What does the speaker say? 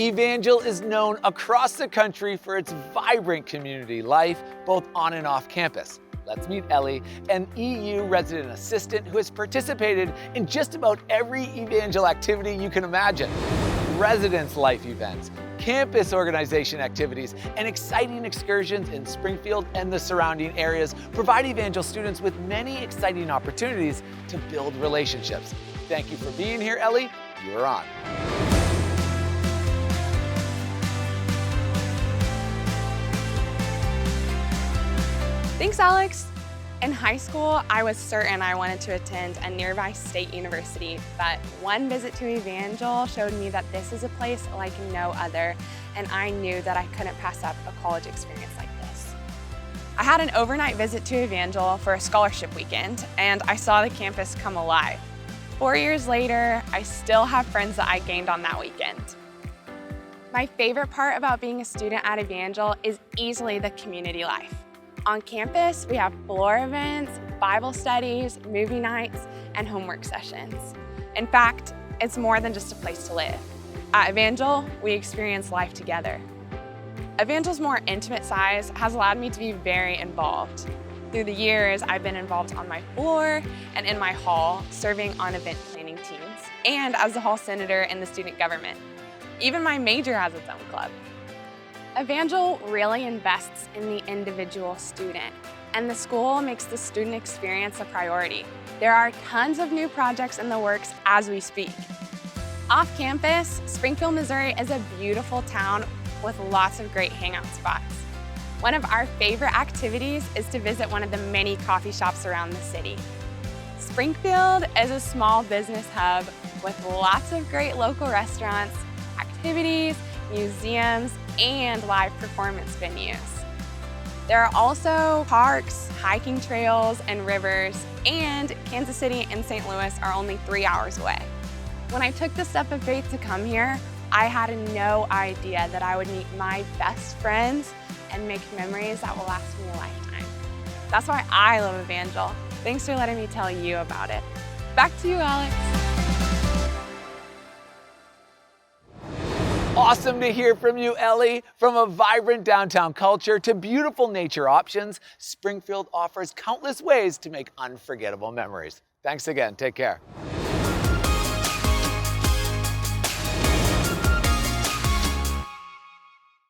Evangel is known across the country for its vibrant community life, both on and off campus. Let's meet Ellie, an EU resident assistant who has participated in just about every Evangel activity you can imagine. Residence life events, campus organization activities, and exciting excursions in Springfield and the surrounding areas provide Evangel students with many exciting opportunities to build relationships. Thank you for being here, Ellie. You're on. Thanks, Alex. In high school, I was certain I wanted to attend a nearby state university, but one visit to Evangel showed me that this is a place like no other, and I knew that I couldn't pass up a college experience like this. I had an overnight visit to Evangel for a scholarship weekend, and I saw the campus come alive. 4 years later, I still have friends that I gained on that weekend. My favorite part about being a student at Evangel is easily the community life. On campus, we have floor events, Bible studies, movie nights, and homework sessions. In fact, it's more than just a place to live. At Evangel, we experience life together. Evangel's more intimate size has allowed me to be very involved. Through the years, I've been involved on my floor and in my hall, serving on event planning teams, and as the hall senator in the student government. Even my major has its own club. Evangel really invests in the individual student, and the school makes the student experience a priority. There are tons of new projects in the works as we speak. Off campus, Springfield, Missouri is a beautiful town with lots of great hangout spots. One of our favorite activities is to visit one of the many coffee shops around the city. Springfield is a small business hub with lots of great local restaurants, activities, museums, and live performance venues. There are also parks, hiking trails, and rivers, and Kansas City and St. Louis are only 3 hours away. When I took the step of faith to come here, I had no idea that I would meet my best friends and make memories that will last me a lifetime. That's why I love Evangel. Thanks for letting me tell you about it. Back to you, Alex. Awesome to hear from you, Ellie. From a vibrant downtown culture to beautiful nature options, Springfield offers countless ways to make unforgettable memories. Thanks again. Take care.